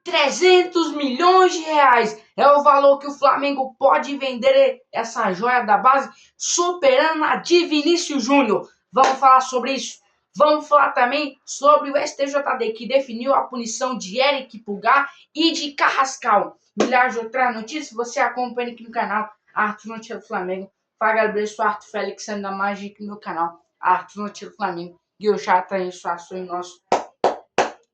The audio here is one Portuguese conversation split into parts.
300 milhões de reais é o valor que o Flamengo pode vender essa joia da base, superando a de Vinícius Júnior. Vamos falar sobre isso. Vamos falar também sobre o STJD, que definiu a punição de Eric Pulgar e de Carrascal. Milhares de outras notícias, você acompanha aqui no canal Arthur Notícias do Flamengo. Fala, agradeço o Arthur Félix, ainda mais aqui no meu canal Arthur Notícias do Flamengo. E eu já tenho isso em nosso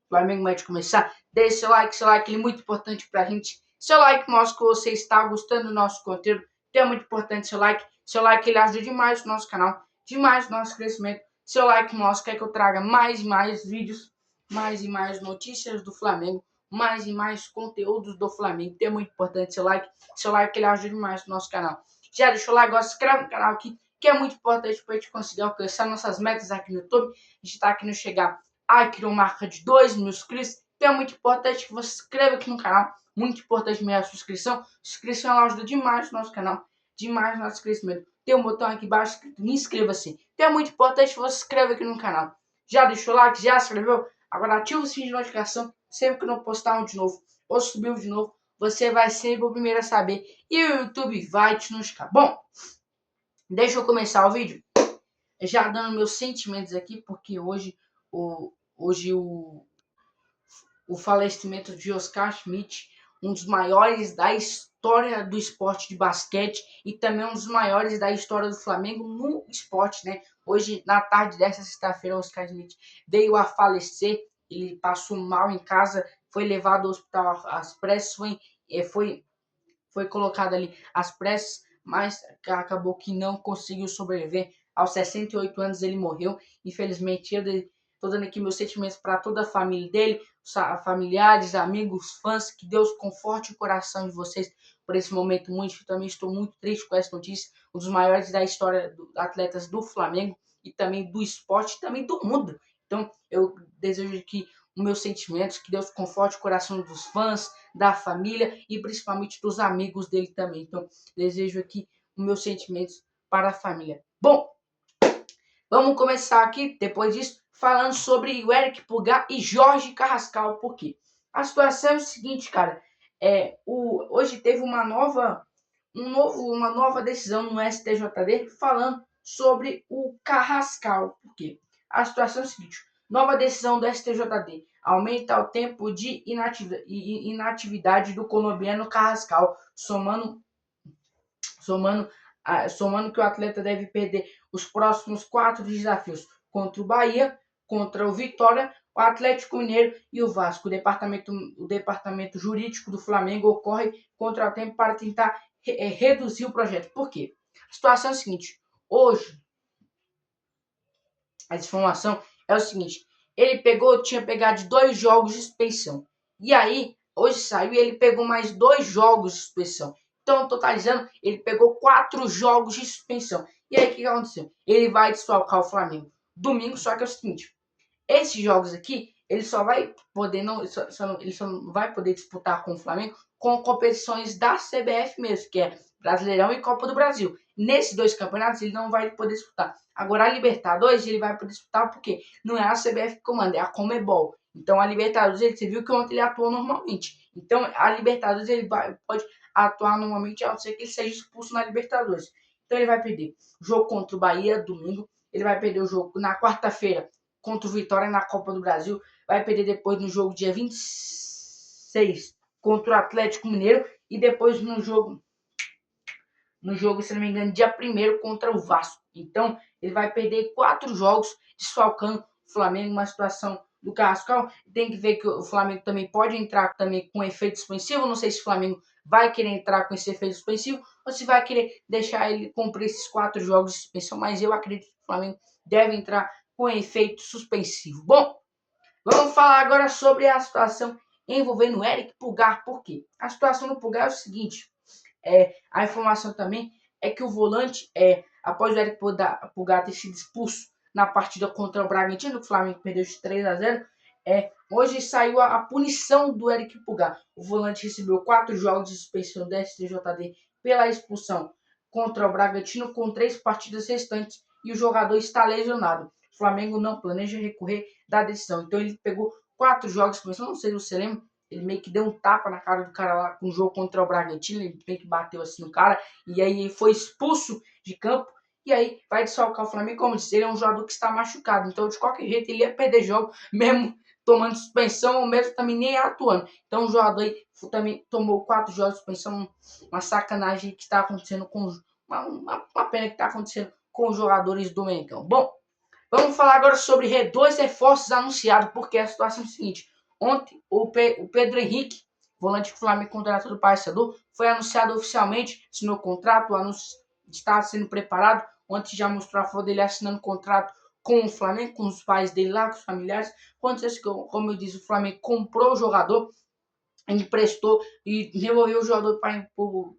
Flamengo vai começar. Deixe seu like ele é muito importante pra gente. Seu like mostra que você está gostando do nosso conteúdo. Então é muito importante seu like. Seu like ele ajuda demais o nosso canal, demais o nosso crescimento. Seu like mostra que eu traga mais e mais vídeos, mais e mais notícias do Flamengo, mais e mais conteúdos do Flamengo. Então é muito importante seu like. Seu like ele ajuda demais o nosso canal. Já deixou o like, se inscreve no canal aqui, que é muito importante para a gente conseguir alcançar nossas metas aqui no YouTube. A gente está aqui no chegar criou uma marca de 2 mil inscritos. Então é muito importante que você se inscreva aqui no canal. Muito importante mesmo a sua inscrição. Inscrição ela ajuda demais no nosso canal. Demais no nosso crescimento. Tem um botão aqui embaixo escrito inscreva-se. Então é muito importante que você se inscreva aqui no canal. Já deixou o like? Já se inscreveu? Agora ativa o sininho de notificação. Sempre que eu não postar um de novo ou subir um de novo, você vai ser o primeiro a saber. E o YouTube vai te notificar. Bom, deixa eu começar o vídeo. Já dando meus sentimentos aqui, porque hoje o falecimento de Oscar Schmidt, um dos maiores da história do esporte de basquete e também um dos maiores da história do Flamengo no esporte, né? Hoje, na tarde dessa sexta-feira, Oscar Schmidt veio a falecer. Ele passou mal em casa, foi levado ao hospital às pressas, foi colocado ali às pressas, mas acabou que não conseguiu sobreviver. Aos 68 anos ele morreu. Infelizmente, eu estou dando aqui meus sentimentos para toda a família dele, familiares, amigos, fãs. Que Deus conforte o coração de vocês por esse momento muito difícil. Também estou muito triste com essa notícia. Um dos maiores da história dos atletas do Flamengo e também do esporte e também do mundo. Então, eu desejo que os meus sentimentos, que Deus conforte o coração dos fãs, da família e principalmente dos amigos dele também. Então, desejo aqui os meus sentimentos para a família. Bom, vamos começar aqui, depois disso, falando sobre o Eric Pulgar e Jorge Carrascal. Por quê? A situação é o seguinte, cara. Hoje teve uma nova decisão no STJD falando sobre o Carrascal. Por quê? A situação é o seguinte. Nova decisão do STJD. Aumenta o tempo de inatividade do colombiano Carrascal, somando que o atleta deve perder os próximos 4 desafios contra o Bahia, contra o Vitória, o Atlético Mineiro e o Vasco. O departamento jurídico do Flamengo ocorre contra o tempo para tentar reduzir o projeto. Por quê? A situação é a seguinte. Hoje, a informação é o seguinte. Ele tinha pegado 2 jogos de suspensão. E aí, hoje saiu e ele pegou mais 2 jogos de suspensão. Então, totalizando, ele pegou 4 jogos de suspensão. E aí, o que aconteceu? Ele vai desfalcar o Flamengo domingo, só que é o seguinte. Esses jogos aqui, ele só vai poder ele só não vai poder disputar com o Flamengo com competições da CBF mesmo, que é Brasileirão e Copa do Brasil. Nesses 2 campeonatos ele não vai poder disputar. Agora a Libertadores ele vai poder disputar porque não é a CBF que comanda, é a Conmebol. Então a Libertadores, você viu que ontem ele atuou normalmente. Então a Libertadores ele pode atuar normalmente, a não ser que ele seja expulso na Libertadores. Então ele vai perder o jogo contra o Bahia domingo, ele vai perder o jogo na quarta-feira contra o Vitória na Copa do Brasil, vai perder depois no jogo dia 26 contra o Atlético Mineiro e depois no jogo, se não me engano, dia 1º contra o Vasco. Então, ele vai perder 4 jogos desfalcando o Flamengo, uma situação do Carrascal. Tem que ver que o Flamengo também pode entrar também com efeito suspensivo. Não sei se o Flamengo vai querer entrar com esse efeito suspensivo ou se vai querer deixar ele cumprir esses 4 jogos de suspensão, mas eu acredito que o Flamengo deve entrar com efeito suspensivo. Bom, vamos falar agora sobre a situação envolvendo o Eric Pulgar. Por quê? A situação do Pulgar é o seguinte. A informação também é que o volante, após o Eric Pulgar ter sido expulso na partida contra o Bragantino, que o Flamengo perdeu de 3-0, hoje saiu a punição do Eric Pulgar. O volante recebeu 4 jogos de suspensão do STJD pela expulsão contra o Bragantino com 3 partidas restantes e o jogador está lesionado. O Flamengo não planeja recorrer da decisão. Então ele pegou 4 jogos de suspensão, não sei se você lembra, ele meio que deu um tapa na cara do cara lá com o jogo contra o Bragantino, ele meio que bateu assim no cara, e aí ele foi expulso de campo, e aí vai desfalcar o Flamengo. Como eu disse, ele é um jogador que está machucado, então de qualquer jeito ele ia perder jogo, mesmo tomando suspensão, ou mesmo também nem atuando. Então o jogador aí também tomou 4 jogos de suspensão, uma sacanagem que está acontecendo com uma pena que está acontecendo com os jogadores do Mengão. Bom, vamos falar agora sobre dois reforços anunciados, porque a situação é a seguinte. Ontem, o Pedro Henrique, volante do Flamengo contrato do Paysandu, foi anunciado oficialmente, assinou o contrato, o anúncio está sendo preparado. Ontem já mostrou a foto dele assinando contrato com o Flamengo, com os pais dele lá, com os familiares. Como eu disse, o Flamengo comprou o jogador, emprestou e devolveu o jogador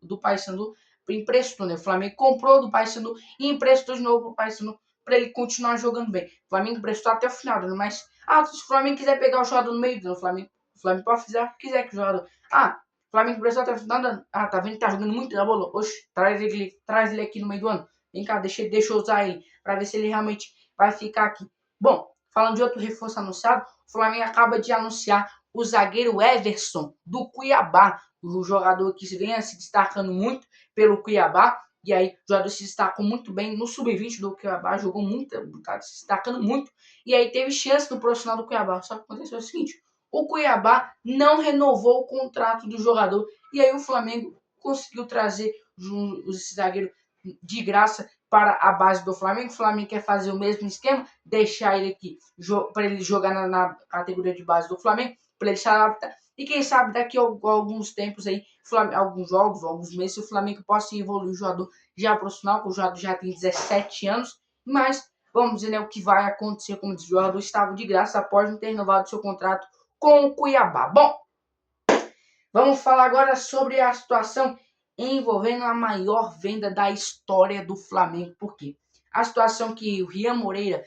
do Paysandu, emprestou, né? O Flamengo comprou do Paysandu e emprestou de novo pro Paysandu para ele continuar jogando bem. O Flamengo emprestou até o final, né? Mas se o Flamengo quiser pegar o jogador no meio do Flamengo pode fazer o que quiser que o jogador. O Flamengo emprestou até o final. Tá vendo que tá jogando muito da bola? Oxe, traz ele aqui no meio do ano. Vem cá, deixa eu usar ele para ver se ele realmente vai ficar aqui. Bom, falando de outro reforço anunciado, o Flamengo acaba de anunciar o zagueiro Everson, do Cuiabá, o jogador que vem se destacando muito pelo Cuiabá, e aí o jogador se destacou muito bem no sub-20 do Cuiabá, jogou muito, tá se destacando muito, e aí teve chance no profissional do Cuiabá. Só que aconteceu o seguinte, o Cuiabá não renovou o contrato do jogador, e aí o Flamengo conseguiu trazer esse zagueiro de graça para a base do Flamengo. O Flamengo quer fazer o mesmo esquema, deixar ele aqui para ele jogar na categoria de base do Flamengo, para ele se adaptar. E quem sabe daqui a alguns tempos aí, alguns jogos, alguns meses, o Flamengo possa evoluir o jogador já profissional, porque o jogador já tem 17 anos. Mas vamos ver, né, o que vai acontecer. Como diz, o jogador estava de graça após não ter renovado seu contrato com o Cuiabá. Bom, vamos falar agora sobre a situação envolvendo a maior venda da história do Flamengo. Por quê? A situação que o Rian Moreira,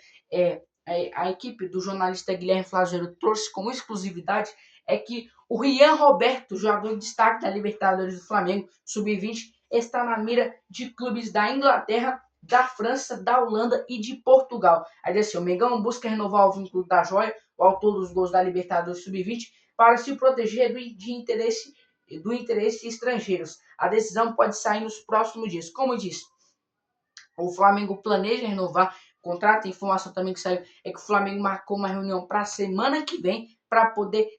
a equipe do jornalista Guilherme Flagero trouxe como exclusividade é que o Rian Roberto, jogador de destaque da Libertadores do Flamengo, sub-20, está na mira de clubes da Inglaterra, da França, da Holanda e de Portugal. Aí assim, o Mengão busca renovar o vínculo da joia, o autor dos gols da Libertadores sub-20, para se proteger do interesse estrangeiros. A decisão pode sair nos próximos dias. Como eu disse, o Flamengo planeja renovar o contrato. A informação também que saiu é que o Flamengo marcou uma reunião para a semana que vem para poder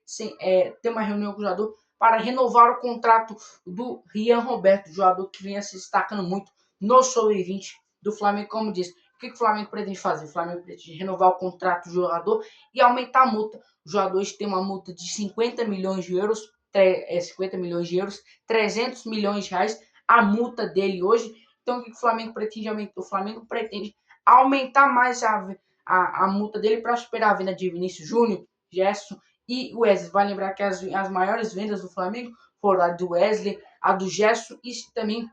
ter uma reunião com o jogador para renovar o contrato do Rian Roberto, jogador que vinha se destacando muito no sub-20 do Flamengo. Como disse, o que o Flamengo pretende fazer? O Flamengo pretende renovar o contrato do jogador e aumentar a multa. Os jogadores têm uma multa de 50 milhões de euros, 300 milhões de reais, a multa dele hoje. Então, o que o Flamengo pretende aumentar? O Flamengo pretende aumentar mais a multa dele para superar a venda de Vinícius Júnior, Gerson e Wesley. Vai lembrar que as maiores vendas do Flamengo foram a do Wesley, a do Gerson e também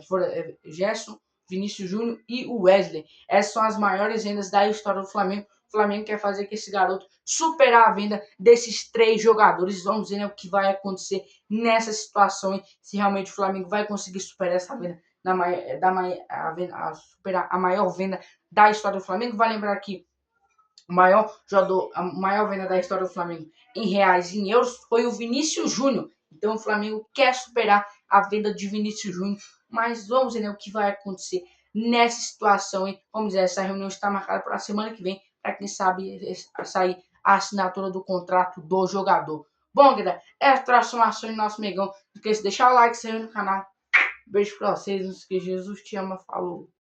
foram Gerson, Vinícius Júnior e o Wesley. Essas são as maiores vendas da história do Flamengo. O Flamengo quer fazer que esse garoto superar a venda desses 3 jogadores. Vamos ver, né, o que vai acontecer nessa situação, hein? Se realmente o Flamengo vai conseguir superar essa venda, superar a maior venda da história do Flamengo. Vai lembrar que a maior venda da história do Flamengo em reais e em euros foi o Vinícius Júnior. Então o Flamengo quer superar a venda de Vinícius Júnior, mas vamos ver, né, o que vai acontecer nessa situação, hein? Vamos dizer, essa reunião está marcada para a semana que vem, para quem sabe sair a assinatura do contrato do jogador. Bom, galera, é a transformação em nosso Mengão. Não esqueça de deixar o like, se inscrever no canal. Beijo pra vocês, não esqueça, Jesus te ama, falou.